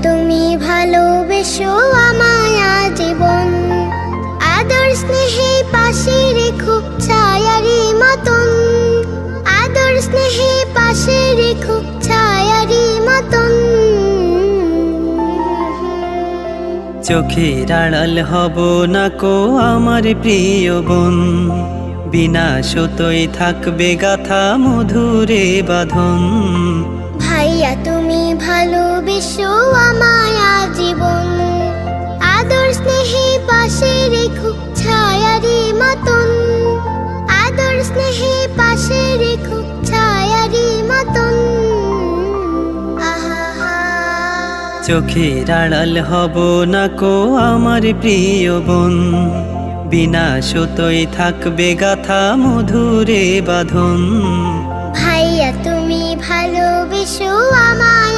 তুমি ভালোবেসো আমায় আজীবন, আদর স্নেহে পাশে রেখো ছায়ারি মতন, আদর স্নেহে পাশে রেখো ছায়ারি মতন। চোখের আড়াল হব না কো আমার প্রিয় বোন, বিনা সুতোয় থাকবে গাথা মধুরে বাঁধন। ভাইয়া তুমি ভালোবেসো আমায় আজীবন, আদর স্নেহে পাশে রেখো ছায়ারি মতন, আদর স্নেহে পাশে রেখো ছায়ারি মতন। চোখের আড়াল হব না কো আমার প্রিয় বোন, বিনা সুতোয় থাকবে গাথা মধুরে বাঁধন। ভাইয়া তুমি ভালোবেসো আমায়